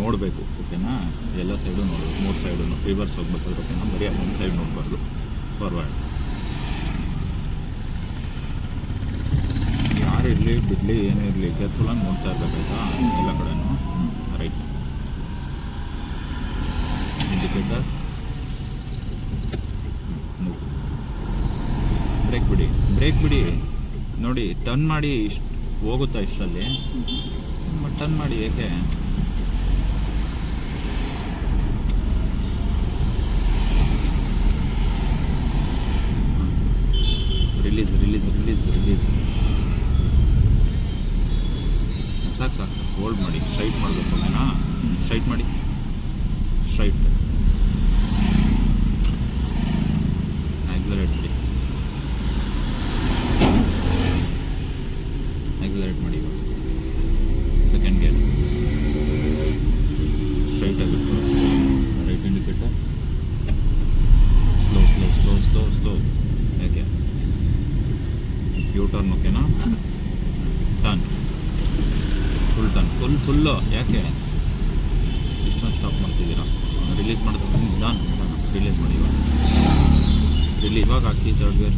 ನೋಡಬೇಕು, ಓಕೆನಾ? ಎಲ್ಲ ಸೈಡು ನೋಡಬೇಕು, 3 ಸೈಡು ರಿವರ್ಸ್ ಹೋಗ್ಬೇಕಾದ್ರೆ, ಓಕೆನಾ? ಬರೀ ಒಂದು ಸೈಡ್ ನೋಡಬಾರ್ದು, ಫಾರ್ವರ್ಡ್. ಯಾರು ಇರಲಿ ಬಿಡಲಿ ಏನೂ ಇರಲಿ ಕೇರ್ಫುಲ್ಲಾಗಿ ನೋಡ್ತಾ ಇರಬೇಕಾಯ್ತಾ ಎಲ್ಲ ಕಡೆನೂ. ರೈಟ್, ಇಂಡಿಕೇಟರ್, ಬ್ರೇಕ್ ಬಿಡಿ ನೋಡಿ. ಟರ್ನ್ ಮಾಡಿ ಇಷ್ಟು ಹೋಗುತ್ತಾ ಇಷ್ಟರಲ್ಲಿ? ಟರ್ನ್ ಮಾಡಿ, ಏಕೆ? ರಿಲೀಸ್. ಸಾಕು, ಹೋಲ್ಡ್ ಮಾಡಿ. ಸ್ಟ್ರೈಟ್ ಮಾಡಬೇಕು, ಓಕೆನಾ? ಸ್ಟ್ರೈಟ್ ಮಾಡಿ, ಸ್ಟ್ರೈಟ್. ಆಕ್ಸಲರೇಟ್ ಮಾಡಿ, ಆಕ್ಸಲರೇಟ್ ಮಾಡಿ. ಇವಾಗ ಸೆಕೆಂಡ್ ಗೇರ್ ಸ್ಟ್ರೈಟ್ ಆಗಿತ್ತು. Right indicator, slow. ಯಾಕೆ? ಯೂ ಟರ್ನ್, ಓಕೆನಾ? Turn, full turn, full. ಯಾಕೆ ಇಷ್ಟೊಂದು ಸ್ಟಾಪ್ ಮಾಡ್ತಿದ್ದೀರಾ? ರಿಲೀಸ್ ಮಾಡಿದ್ರೆ ಡನ್. ರಿಲೀಸ್ ಮಾಡಿ ಇವಾಗ ಹಾಕಿ ಥರ್ಡ್ ಗೇರ್.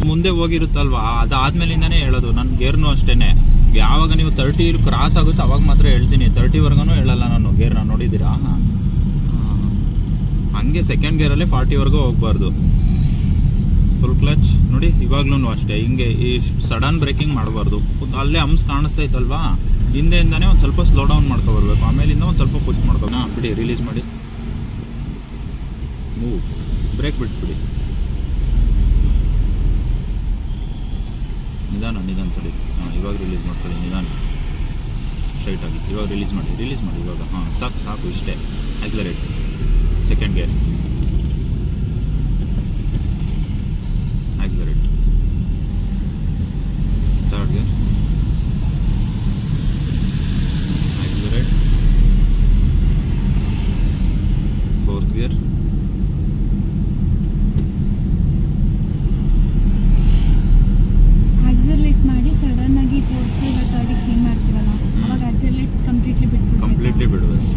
ಮುಂದೆ ಹೋಗಿರುತ್ತಲ್ವಾ, ಅದಾದ್ಮೇಲಿಂದನೇ ಹೇಳೋದು. ನನ್ನ ಗೇರ್ನು ಅಷ್ಟೇ. ಯಾವಾಗ ನೀವು 30 ಕ್ರಾಸ್ ಆಗುತ್ತೆ ಅವಾಗ ಮಾತ್ರ ಹೇಳ್ತೀನಿ. 30ವರೆಗೂ ಹೇಳಲ್ಲ ನಾನು ಗೇರ್ನ. ನೋಡಿದ್ದೀರಾ? ಹಂಗೆ ಸೆಕೆಂಡ್ ಗೇರಲ್ಲಿ 40ವರೆಗೂ ಹೋಗ್ಬಾರ್ದು. ಫುಲ್ ಕ್ಲಚ್ ನೋಡಿ. ಇವಾಗ್ಲೂ ಅಷ್ಟೇ, ಹಿಂಗೆ ಈ ಸಡನ್ ಬ್ರೇಕಿಂಗ್ ಮಾಡಬಾರ್ದು. ಅಲ್ಲೇ ಹಂಪ್ಸ್ ಕಾಣಿಸ್ತೈತಲ್ವಾ, ಹಿಂದೆಯಿಂದನೇ ಒಂದು ಸ್ವಲ್ಪ ಸ್ಲೋ ಡೌನ್ ಮಾಡ್ಕೊಬರ್ಬೇಕು. ಆಮೇಲಿಂದ ಒಂದು ಸ್ವಲ್ಪ ಪುಷ್ ಮಾಡ್ಕೊ. ಬಿಡಿ, ರಿಲೀಸ್ ಮಾಡಿ. ಮೂವ್, ಬ್ರೇಕ್ ಬಿಟ್ಬಿಡಿ. ನಿಧಾನ ತಡಿ. ಇವಾಗ ರಿಲೀಸ್ ಮಾಡ್ಕೊಳ್ಳಿ, ನಿಧಾನ ಸ್ಟ್ರೈಟ್ ಆಗಿ. ಇವಾಗ ರಿಲೀಸ್ ಮಾಡಿ ಇವಾಗ. ಸಾಕು ಇಷ್ಟೇ. Accelerate, second gear, accelerate, third gear, accelerate, fourth gear, ಮಾಡಿ ಸಡನ್ ಆಗಿ ಫೋರ್ತ್ ಗೇರ್ ಥರ್ಡ್ ಚೇಂಜ್ ಮಾಡ್ತೀವಲ್ಲ, ಅವಾಗ ಆಕ್ಸಲರೇಟ್ ಕಂಪ್ಲೀಟ್ಲಿ ಬಿಡಬೇಕು.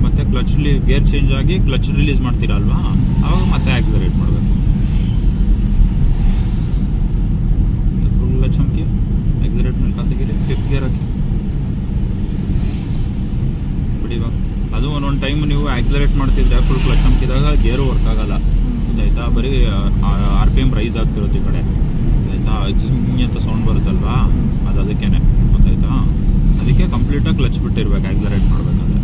ಮತ್ತೆ ಕ್ಲಚ್ಲಿ ಗೇರ್ ಚೇಂಜ್ ಆಗಿ ಕ್ಲಚ್ ರಿಲೀಸ್ ಮಾಡ್ತೀರಲ್ವಾ, ಅವಾಗ ಮತ್ತೆ ಆಕ್ಸಲರೇಟ್ ಮಾಡಬೇಕು. ಫುಲ್ ಕ್ಲಚ್ ಹಾಕಿ ಆಕ್ಸಲರೇಟ್ ಮೇಲೆ ತೆಗೀರಿ. 5th ಗೇರ್ ಹಾಕಿ ಬಿಡಿ. ಇವಾಗ ಅದು ಒಂದೊಂದು ಟೈಮ್ ನೀವು ಆಕ್ಸಲರೇಟ್ ಮಾಡ್ತಿದ್ರೆ ಫುಲ್ ಕ್ಲಚ್ ಹಾಕಿದಾಗ ಗೇರು ವರ್ಕ್ ಆಗಲ್ಲ, ಗೊತ್ತಾಯ್ತಾ? ಬರೀ RPM ರೈಸ್ ಆಗ್ತಿರುತ್ತೆ ಈ ಕಡೆ, ಆಯಿತಾ? ಅಂತ ಸೌಂಡ್ ಬರುತ್ತಲ್ವಾ, ಅದು ಅದಕ್ಕೇನೆ, ಗೊತ್ತಾಯ್ತಾ? ಅದಕ್ಕೆ ಕಂಪ್ಲೀಟಾಗಿ ಕ್ಲಚ್ ಬಿಟ್ಟಿರ್ಬೇಕು ಆಕ್ಸಲರೇಟ್ ಮಾಡಬೇಕಾದ್ರೆ.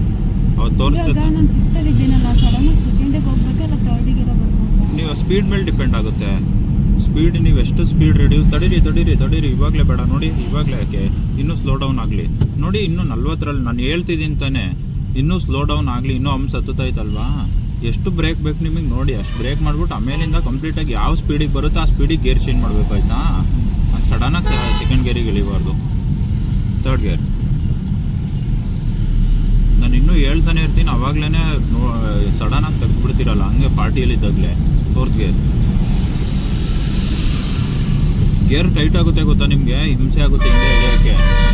ಅವ್ರು ತೋರಿಸ್ತಾರೆ. ನಾನು 5th ಇದ್ದೀನಲ್ಲ, ಸಡನ್ನಾಗಿ ಸೆಕೆಂಡಿಗೆ ಹೋಗ್ಬೇಕಲ್ಲ ಥರ್ಡಿಗೆ ಬರ್ಬೋದು. ನೀವು ಸ್ಪೀಡ್ ಮೇಲೆ ಡಿಪೆಂಡ್ ಆಗುತ್ತೆ. ಸ್ಪೀಡ್ ನೀವು ಎಷ್ಟು ಸ್ಪೀಡ್ ರೆಡ್ಯೂಸ್. ತಡೀರಿ, ಇವಾಗಲೇ ಬೇಡ ನೋಡಿ. ಇವಾಗಲೇ ಯಾಕೆ? ಇನ್ನೂ ಸ್ಲೋ ಡೌನ್ ಆಗಲಿ ನೋಡಿ. ಇನ್ನೂ 40ರಲ್ಲಿ ನಾನು ಹೇಳ್ತಿದ್ದೀನಿ ತಾನೆ, ಇನ್ನೂ ಸ್ಲೋ ಡೌನ್ ಆಗಲಿ. ಇನ್ನೂ ಹಂಪ್ಸ್ ಹತ್ತುತ್ತೈತಲ್ವಾ, ಎಷ್ಟು ಬ್ರೇಕ್ ಬೇಕು ನಿಮಗೆ ನೋಡಿ. ಅಷ್ಟು ಬ್ರೇಕ್ ಮಾಡಿಬಿಟ್ಟು ಆಮೇಲಿಂದ ಕಂಪ್ಲೀಟಾಗಿ ಯಾವ ಸ್ಪೀಡಿಗೆ ಬರುತ್ತೆ ಆ ಸ್ಪೀಡಿಗೆ ಗೇರ್ ಚೇಂಜ್ ಮಾಡಬೇಕು, ಆಯಿತಾ? ಸಡನ್ನಾಗಿ ಸೆಕೆಂಡ್ ಗೇರಿಗೆ ಇಳಿಬಾರ್ದು. ಥರ್ಡ್ ಗೇರ್ ನಾನು ಇನ್ನೂ ಹೇಳ್ತಾನೆ ಇರ್ತೀನಿ, ಅವಾಗಲೇ ಸಡನ್ನಾಗಿ ತೆಗೆದುಬಿಡ್ತೀರಲ್ಲ, ಹಂಗೆ 40ಯಲ್ಲಿದ್ದಾಗಲೇ. ಫೋರ್ತ್ ಗೇರ್ ಟೈಟ್ ಆಗುತ್ತೆ, ಗೊತ್ತಾ ನಿಮಗೆ? ಹಿಂಸೆ ಆಗುತ್ತೆ ಹಿಂದೆ ಎಳೆಯೋಕ್ಕೆ,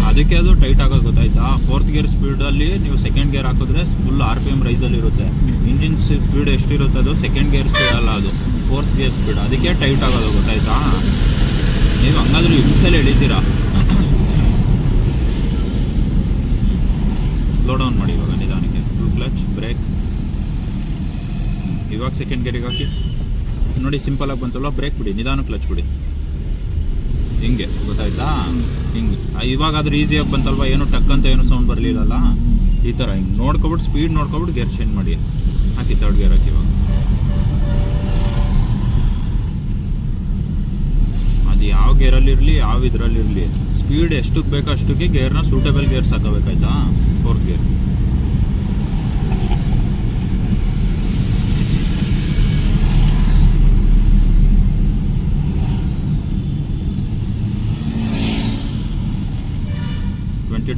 ಅದಕ್ಕೆ ಅದು ಟೈಟ್ ಆಗೋದು, ಗೊತ್ತಾಯ್ತಾ? 4th ಗೇರ್ ಸ್ಪೀಡಲ್ಲಿ ನೀವು ಸೆಕೆಂಡ್ ಗೇರ್ ಹಾಕಿದ್ರೆ ಫುಲ್ RPM ರೈಸಲ್ಲಿ ಇರುತ್ತೆ. ಇಂಜಿನ್ ಸ್ಪೀಡ್ ಎಷ್ಟಿರುತ್ತೆ ಅದು ಸೆಕೆಂಡ್ ಗೇರ್ ಸ್ಪೀಡ್ ಅಲ್ಲ, ಅದು 4th ಗೇರ್ ಸ್ಪೀಡ್. ಅದಕ್ಕೆ ಟೈಟ್ ಆಗೋದು, ಗೊತ್ತಾಯ್ತಾ? ನೀವು ಹಂಗಾದ್ರೂ ಹಿಂಸೆಲ್ಲಿ ಎಳಿತೀರಾ. ಸ್ಲೋ ಡೌನ್ ಮಾಡಿ ಇವಾಗ ನಿಧಾನಕ್ಕೆ. Full clutch, brake. ಇವಾಗ ಸೆಕೆಂಡ್ ಗೇರಿಗೆ ಹಾಕಿ ನೋಡಿ. ಸಿಂಪಲಾಗಿ ಬಂತಲ್ಲ, ಬ್ರೇಕ್ ಬಿಡಿ, ನಿಧಾನ ಕ್ಲಚ್ ಬಿಡಿ. ಹಿಂಗೆ, ಗೊತ್ತಾಯ್ತಾ? ಹಿಂಗೆ ಇವಾಗಾದ್ರೂ ಈಸಿಯಾಗಿ ಬಂತಲ್ವ, ಏನು ಟಕ್ ಅಂತ ಏನು ಸೌಂಡ್ ಬರಲಿಲ್ಲಲ್ಲ. ಈ ಥರ ಹಿಂಗೆ ನೋಡ್ಕೊಬಿಟ್ಟು ಸ್ಪೀಡ್ ನೋಡ್ಕೊಬಿಟ್ಟು ಗೇರ್ ಚೇಂಜ್ ಮಾಡಿ. ಹಾಕಿ ಥರ್ಡ್ ಗೇರ್ ಹಾಕಿ. ಇವಾಗ ಯಾವ ಗೇರಲ್ಲಿರಲಿ ಯಾವ ಇದರಲ್ಲಿರಲಿ ಸ್ಪೀಡ್ ಎಷ್ಟಕ್ಕೆ ಬೇಕೋ ಅಷ್ಟಕ್ಕೆ ಗೇರ್ನ ಸೂಟೇಬಲ್ ಗೇರ್ಸ್ ಹಾಕೋಬೇಕಾಯ್ತಾ. 4th gear.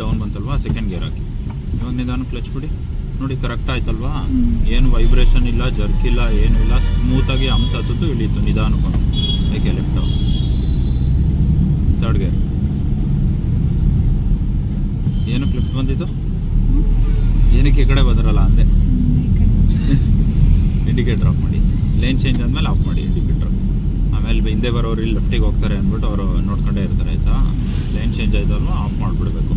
ಡೌನ್ ಬಂತಲ್ವಾ, 2nd ಗೇರ್ ಹಾಕಿ. ಇವಾಗ ನಿಧಾನ ಕ್ಲಚ್ ಬಿಡಿ. ನೋಡಿ ಕರೆಕ್ಟ್ ಆಯ್ತಲ್ವಾ, ಏನು ವೈಬ್ರೇಷನ್ ಇಲ್ಲ, ಜರ್ಕ್ ಇಲ್ಲ, ಏನೂ ಇಲ್ಲ, ಸ್ಮೂತಾಗಿ ಹಂಸ ಹತ್ತಿದ್ದು ಇಳೀತು ನಿಧಾನಕೊಂಡು. ಏಕೆ ಲೆಫ್ಟ್. 3rd gear. ಏನಕ್ಕೆ ಲೆಫ್ಟ್ ಬಂದಿದ್ದು, ಏನಕ್ಕೆ ಈ ಕಡೆ ಬಂದ್ರಲ್ಲ ಅಂದೆ. ಇಂಡಿಕೇಟರ್ ಆಫ್ ಮಾಡಿ, ಲೈನ್ ಚೇಂಜ್ ಆದಮೇಲೆ ಆಫ್ ಮಾಡಿ ಇಂಡಿಕೇಟರ್. ಆಮೇಲೆ ಹಿಂದೆ ಬರೋರು ಇಲ್ಲಿ ಲೆಫ್ಟಿಗೆ ಹೋಗ್ತಾರೆ ಅಂದ್ಬಿಟ್ಟು ಅವರು ನೋಡ್ಕೊಂಡೇ ಇರ್ತಾರೆ ಆಯಿತಾ. ಲೈನ್ ಚೇಂಜ್ ಆಯ್ತಲ್ವ ಆಫ್ ಮಾಡಿಬಿಡ್ಬೇಕು.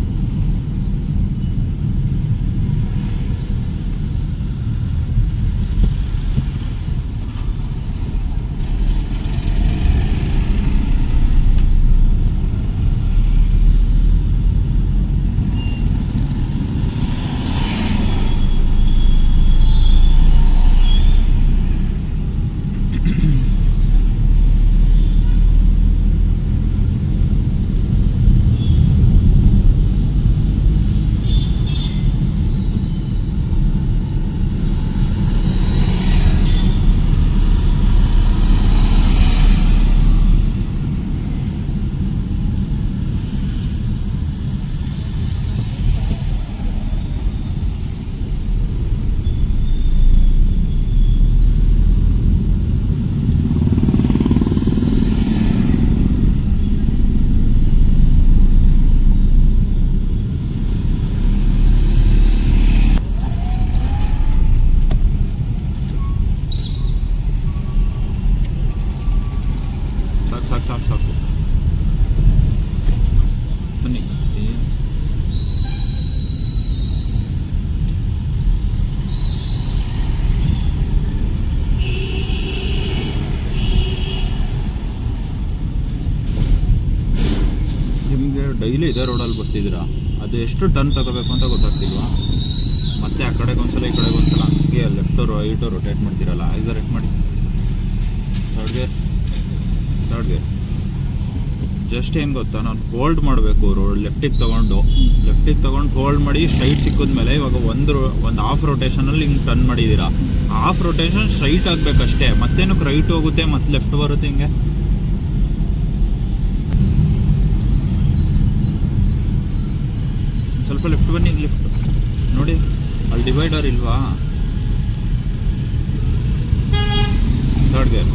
ಸಾಕು ಬನ್ನಿ. ನಿಮಗೆ ಡೈಲಿ ಇದೇ ರೋಡಲ್ಲಿ ಬರ್ತಿದ್ದೀರಾ, ಅದು ಎಷ್ಟು ಟರ್ನ್ ತಗೋಬೇಕು ಅಂತ ಗೊತ್ತಾಗ್ತಿಲ್ವಾ? ಮತ್ತೆ ಆ ಕಡೆಗೆ ಒಂದ್ಸಲ ಈ ಕಡೆಗೆ ಒಂದ್ಸಲ ಹಂಗೆ ಲೆಫ್ಟು ರೈಟು ರೊಟೇಟ್ ಮಾಡ್ತೀರಲ್ಲ, ಆಕ್ಸಲರೇಟ್ ಮಾಡಿ. 3rd gear. ಜಸ್ಟ್ ಏನು ಗೊತ್ತಾ, ನಾನು ಹೋಲ್ಡ್ ಮಾಡಬೇಕು. ಲೆಫ್ಟಿಗೆ ತೊಗೊಂಡು ಹೋಲ್ಡ್ ಮಾಡಿ ಸ್ಟ್ರೈಟ್ ಸಿಕ್ಕಿದ್ಮೇಲೆ ಇವಾಗ ಒಂದು ಹಾಫ್ ರೊಟೇಷನಲ್ಲಿ ಹಿಂಗೆ ಟರ್ನ್ ಮಾಡಿದ್ದೀರಾ. ಹಾಫ್ ರೊಟೇಷನ್ ಸ್ಟ್ರೈಟ್ ಆಗಬೇಕಷ್ಟೇ, ಮತ್ತೇನಕ್ಕೆ ರೈಟ್ ಹೋಗುತ್ತೆ ಮತ್ತು ಲೆಫ್ಟ್ ಬರುತ್ತೆ. ಹಿಂಗೆ ಸ್ವಲ್ಪ ಲೆಫ್ಟ್ ಬನ್ನಿ. ಲೆಫ್ಟ್ ನೋಡಿ, ಅಲ್ಲಿ ಡಿವೈಡರ್ ಇಲ್ವಾ? 3rd gear.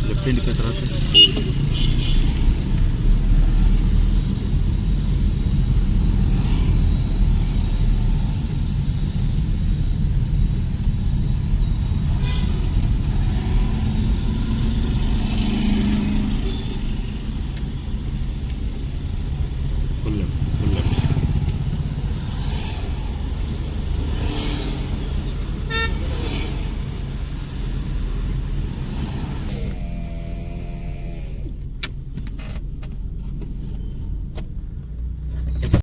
ಲೆಫ್ಟ್ ಇಂಡಿಕೇಟರ್ ಹಾಕಿ.